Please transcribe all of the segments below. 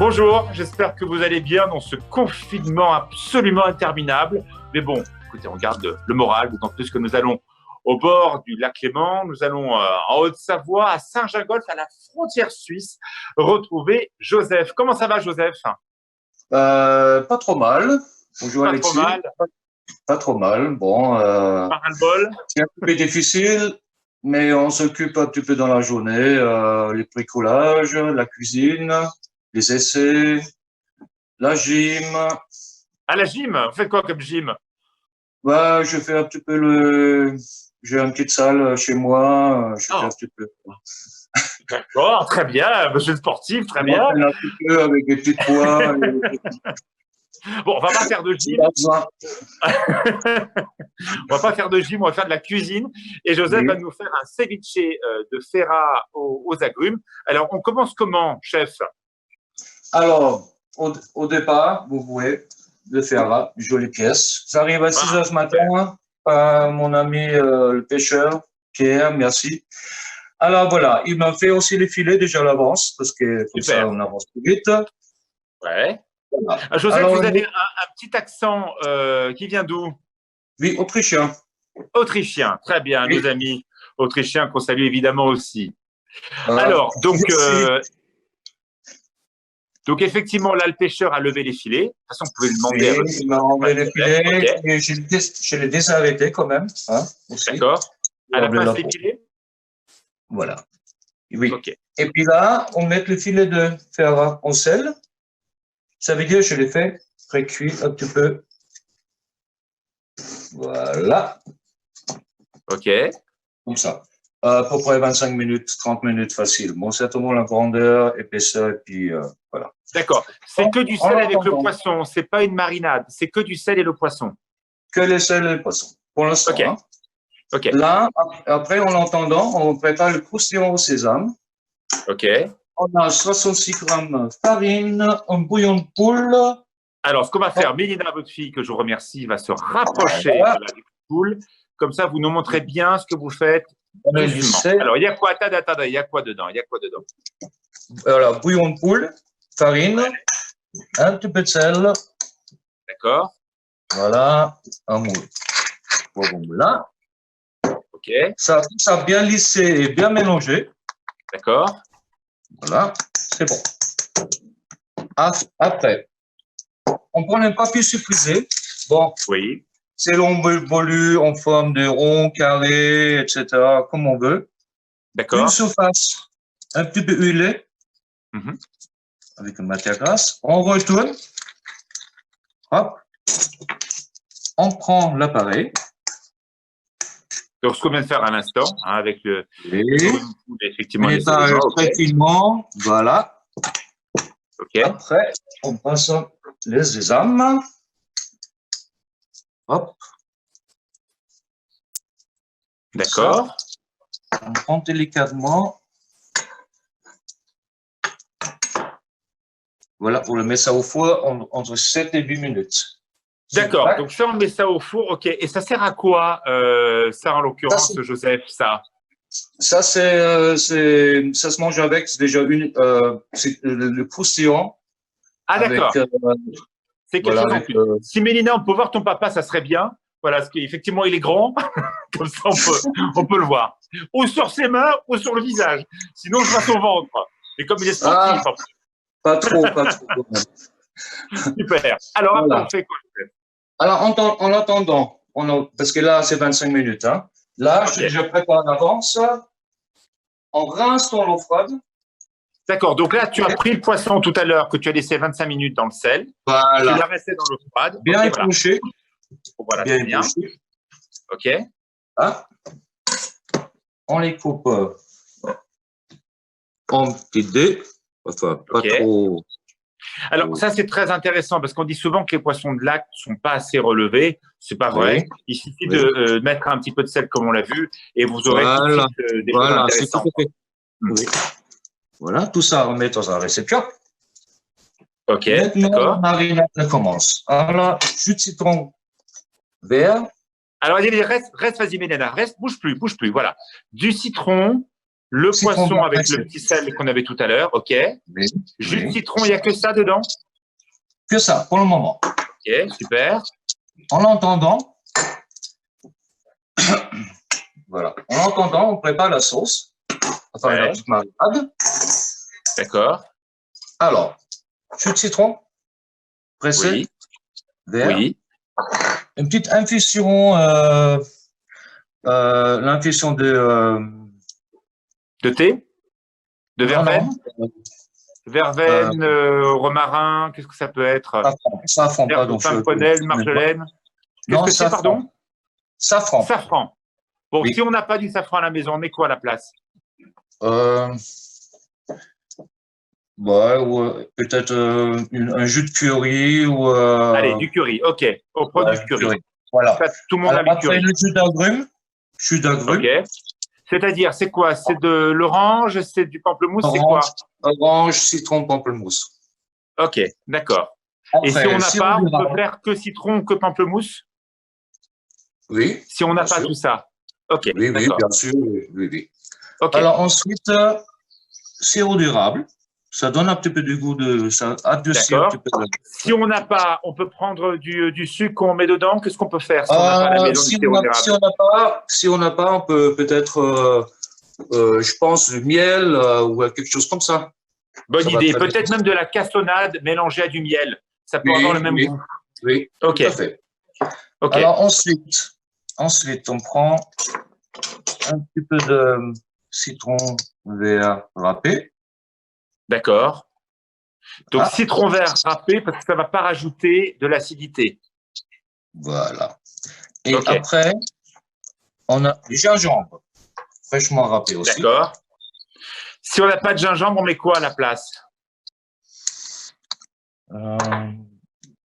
Bonjour, j'espère que vous allez bien dans ce confinement absolument interminable. Mais bon, écoutez, on garde le moral, d'autant plus que nous allons au bord du lac Léman, nous allons en Haute-Savoie, à Saint-Gingolph, à la frontière suisse, retrouver Joseph. Comment ça va, Joseph? Pas trop mal. Bonjour Pas trop Alexis. mal, Pas trop mal. Bon, pas le bol. c'est un peu difficile, mais on s'occupe un petit peu dans la journée. Les bricolages, la cuisine, les essais, la gym. À la gym, vous faites quoi comme gym? Ouais, je fais un petit peu j'ai une petite salle chez moi. Je fais un Oh, petit peu. d'accord, très bien, monsieur le sportif, très Je bien. m'entraîne un petit peu avec des petits poids. Bon, on va pas faire de gym, on va pas faire de gym, on va faire de la cuisine. Et Joseph Oui. va nous faire un ceviche de ferra aux agrumes. Alors, on commence comment, chef? Alors, au départ, vous pouvez le faire là, jolie pièce. Ça arrive à 6 Voilà, heures ce matin par mon ami le pêcheur, Pierre, merci. Alors voilà, il m'a fait aussi les filets déjà à l'avance, parce que comme ça, super. on avance plus vite. Ouais. Voilà. Ah, Joseph, Alors, vous avez un petit accent qui vient d'où? oui, autrichien. Autrichien. Très bien, Oui. nos amis autrichiens qu'on salue évidemment aussi. Voilà. Alors, Merci. donc effectivement, là, le pêcheur a levé les filets. De toute façon, vous pouvez le demander à Oui, votre il m'a enlevé les filets, Ok, et je l'ai désarrêté quand même, hein, aussi. d'accord. Il À a la enlevé la place des peau. filets? Voilà. Oui. Ok. Et puis là, on met le filet de fer au sel. Ça veut dire que je l'ai fait pré-cuit un petit peu. Voilà, Ok. comme ça. À peu près 25 minutes, 30 minutes facile. Bon, c'est tout la grandeur, épaisseur, et puis voilà. D'accord. C'est que du En sel avec le attendant, poisson. C'est pas une marinade. C'est que du sel et le poisson. que les sels et le poisson, pour Ok. l'instant. Hein. Ok. Là, après, en attendant, on prépare le croustillant au sésame. Ok. On a 66 grammes de farine, un bouillon de poule. Alors, ce qu'on va Oh, faire, Mélina, votre fille, que je vous remercie, va se rapprocher voilà, de la poule. Comme ça, vous nous montrez bien ce que vous faites on met du doucement. sel. Alors, il y a quoi? Attends, il y a quoi dedans? Il y a quoi dedans? Voilà, bouillon de poule, farine, Ouais, un petit peu de sel. d'accord. Voilà, un moule. Voilà. Ok, Ça bien lissé et bien mélangé. d'accord. Voilà, c'est bon. Après, on prend un papier sulfurisé. Bon, Oui, c'est long volu en forme de rond, carré, etc., comme on veut. Une d'accord. surface un petit peu huilée Mhm. avec une matière grasse. On retourne. Hop. On prend l'appareil. Donc, ce qu'on vient de faire à l'instant, hein, avec le Et bouillon de poule, effectivement, les l'étage éléments. Ok, très finement. Voilà. ok, Après, on passe les sésames. Hop. Ça. d'accord. On prend délicatement. Voilà, on le met ça au four entre 7 et 8 minutes. D'accord. Donc, ça, on met ça au four. Ok. Et ça sert à quoi, ça, en l'occurrence, Joseph, ça? Ça, ça se mange avec, c'est déjà le croustillant. Ah, Avec, d'accord. C'est quelque voilà, chose en avec, plus. Si Mélina, on peut voir ton papa, ça serait bien. Voilà, parce qu'effectivement, il est grand. Comme ça, on peut le voir. Ou sur ses mains, ou sur le visage. Sinon, je vois son ventre. Et comme il est sportif, pas trop, pas trop. super. Alors, après, Voilà. on fait quoi? Alors, en attendant, parce que là, c'est 25 minutes, hein. Là, Ok. je prépare en avance. On rince dans l'eau froide. D'accord. Donc là, tu as pris le poisson tout à l'heure que tu as laissé 25 minutes dans le sel. Tu Voilà. l'as resté dans l'eau froide. Bien Ok, voilà. épluché. Voilà, Bien c'est bien. épluché. Ok. Hein. On les coupe en petits dés. Enfin, pas Ok. trop. Alors, ça, c'est très intéressant parce qu'on dit souvent que les poissons de lac ne sont pas assez relevés. C'est pas vrai. Oui. Il suffit Oui. de mettre un petit peu de sel, comme on l'a vu, et vous aurez tout de Voilà. suite des choses Voilà, c'est tout intéressantes. à fait. Oui. Voilà, tout ça, on met dans un récipient. Ok, Maintenant, la d'accord. marinade commence. Alors, jus de citron vert. Alors, allez, reste, vas-y, Mélène, reste, bouge plus, voilà. Du citron, Le Citron poisson blanc avec pressé. le petit sel qu'on avait tout à l'heure. OK. Oui. Jus de Oui. citron, il n'y a que ça dedans? Que ça, pour le moment. OK, super. En attendant, voilà. En attendant, on prépare la sauce. Enfin, la Ouais. petite marinade. D'accord. Alors, jus de citron, pressé, Oui. vert. Oui. Une petite infusion, l'infusion De thé? De non, verveine? non, Verveine, romarin, qu'est-ce que ça peut être? safran, pardon. Pimprenelle, marjolaine. Qu'est-ce Non, que c'est, safran. pardon? Safran. Safran. Bon, Oui. si on n'a pas du safran à la maison, on met quoi à la place? Ouais, ou peut-être un jus de curry ou. Allez, du curry. OK. On prend Ouais, du curry. Voilà. Ça, tout le monde Alors, a du après, curry. le jus d'agrumes. Jus d'agrumes. OK. C'est-à-dire, c'est quoi? C'est de l'orange? C'est du pamplemousse? C'est quoi? Orange, citron, pamplemousse. OK, d'accord. Et si Après, on n'a pas, on d'érable. peut faire que citron, que pamplemousse? Oui. Si on n'a bien pas sûr. tout ça. OK, Oui, oui, d'accord. bien sûr. Oui, oui, oui. OK. Alors, ensuite, sirop d'érable. Ça donne un petit peu du goût de. Ça adoucit un petit peu. Si on n'a pas, on peut prendre du sucre qu'on met dedans. Qu'est-ce qu'on peut faire si on n'a pas à la maison du sirop d'érable? Si on n'a pas, on peut peut-être, je pense, du miel ou quelque chose comme ça. Bonne Ça va idée. très bien. Peut-être même de la cassonade mélangée à du miel. Ça peut Oui, avoir le même oui. goût. Oui, OK. tout à fait. OK. Alors ensuite, on prend un petit peu de citron vert râpé. D'accord. Donc, Ah, citron vert râpé parce que ça ne va pas rajouter de l'acidité. voilà. Et OK. après, on a du gingembre, fraîchement râpé aussi. D'accord. Si on n'a pas de gingembre, on met quoi à la place?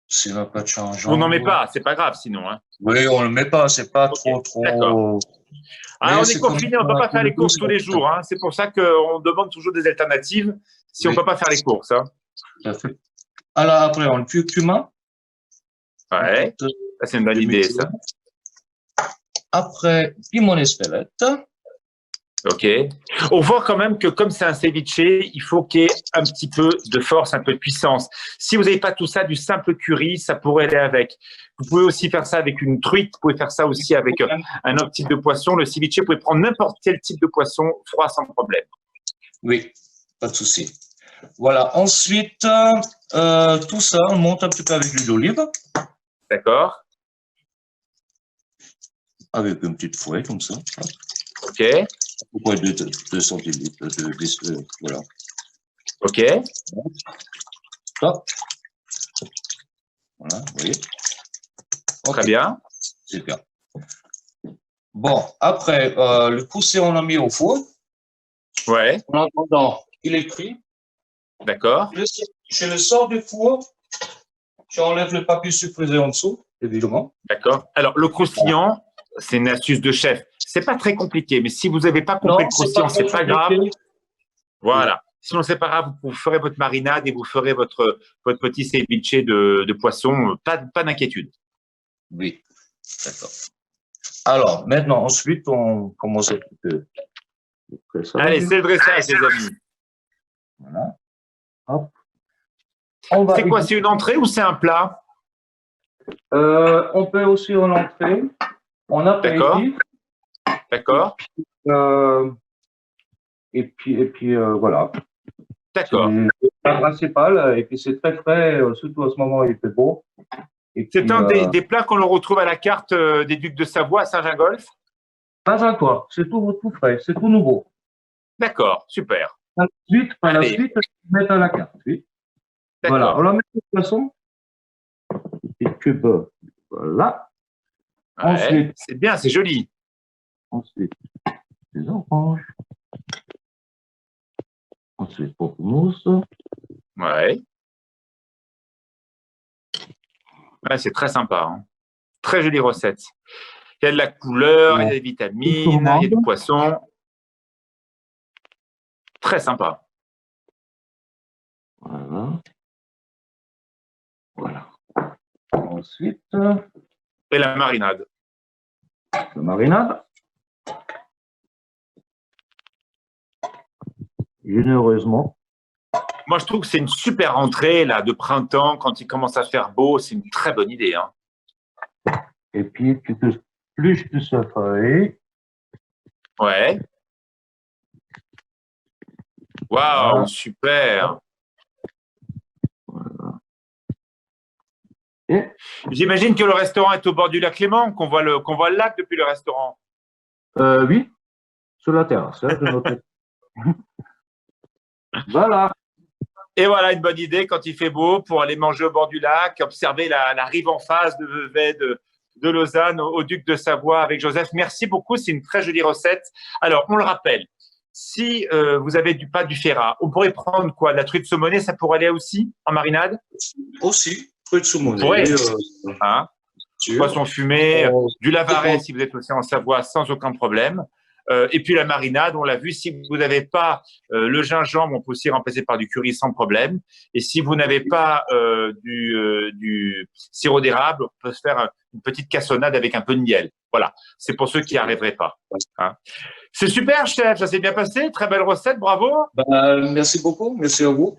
Si on n'a pas de gingembre. On n'en met pas, c'est pas grave sinon. Hein. Oui, on ne le met pas, c'est pas trop. D'accord. Ah, Mais on est c'est quand confiné, on ne même peut pas un peu faire les de goût, courses tous les jours. Hein. C'est pour ça qu'on demande toujours des alternatives si on ne Oui. peut pas faire les courses. Hein. Tout à fait. Alors après, on a le cumin. Ouais, ça, c'est une bonne idée, ça. Après, piment d'Espelette. OK. On voit quand même que comme c'est un ceviche, il faut qu'il y ait un petit peu de force, un peu de puissance. Si vous n'avez pas tout ça, du simple curry, ça pourrait aller avec. Vous pouvez aussi faire ça avec une truite, vous pouvez faire ça aussi avec un autre type de poisson. Le ceviche, vous pouvez prendre n'importe quel type de poisson froid sans problème. Oui, pas de souci. Voilà. Ensuite, tout ça, on monte un petit peu avec l'huile d'olive. D'accord. Avec une petite fouet comme ça. OK. Pourquoi 2 centilitres voilà. OK. Stop. Voilà, vous voyez. Très bien. Super. Bon, après, le poussé, on l'a mis au four. Ouais. En attendant, il est cuit. D'accord. Je le sors du four. J'enlève le papier sulfurisé en dessous, évidemment. D'accord. Alors, le croustillant, c'est une astuce de chef. C'est pas très compliqué, mais si vous n'avez pas compris le croustillant, c'est pas grave. Voilà. Sinon, c'est pas grave, vous ferez votre marinade et vous ferez votre petit ceviche de poisson. Pas d'inquiétude. Oui, d'accord. Alors, maintenant, ensuite, on commence un petit peu. Allez, c'est le dressage, les amis. Voilà. Hop. C'est quoi, c'est une entrée ou c'est un plat? On peut aussi en entrée, en apéritif. D'accord. Et puis voilà. D'accord. C'est le principal, et puis c'est très frais, surtout à ce moment, il fait beau. C'est un des plats qu'on le retrouve à la carte des Ducs de Savoie à Saint-Gingolph? Pas encore, c'est tout frais, c'est tout nouveau. D'accord, super. Par la suite, on met à la carte. Oui. Voilà, on la met de toute façon. Et cube, voilà. Ouais, ensuite, c'est bien, c'est joli. Ensuite, des oranges. Ensuite, pamplemousse. Ouais. Ouais, c'est très sympa. Hein. Très jolie recette. Il y a de la couleur, il y a des vitamines, il y a du poisson. Très sympa. Voilà. Voilà. Ensuite, Et la marinade. la marinade. généreusement. Moi, je trouve que c'est une super entrée là, de printemps, quand il commence à faire beau. C'est une très bonne idée. Hein. Et puis, tu te pluches tout ça feuille. Ouais. Waouh, Voilà. super. Voilà. Et J'imagine que le restaurant est au bord du lac Léman, qu'on voit le lac depuis le restaurant. oui, sur la terrasse, hein, de notre... Voilà. Et voilà une bonne idée quand il fait beau pour aller manger au bord du lac, observer la rive en face de Vevey, de Lausanne, au Duc de Savoie avec Joseph. Merci beaucoup, c'est une très jolie recette. Alors, on le rappelle, si vous avez pas du ferrat, on pourrait prendre quoi? De la truite saumonée, ça pourrait aller aussi en marinade? Aussi, truite saumonée. Ouais. Hein? Poisson fumé, du lavaret si vous êtes aussi en Savoie sans aucun problème. Et puis la marinade, on l'a vu, si vous n'avez pas le gingembre, on peut aussi remplacer par du curry sans problème. Et si vous n'avez pas du sirop d'érable, on peut se faire une petite cassonade avec un peu de miel. Voilà, c'est pour ceux qui n'y arriveraient pas. Hein. C'est super, chef, ça s'est bien passé, très belle recette, bravo. Merci beaucoup, merci à vous.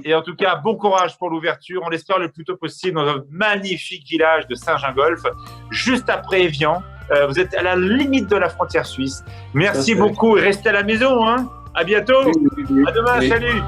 Et en tout cas, bon courage pour l'ouverture. On l'espère le plus tôt possible dans un magnifique village de Saint-Gingolph, juste après Évian. Vous êtes à la limite de la frontière suisse. Merci beaucoup et restez à la maison. Hein. À bientôt. À demain. Salut.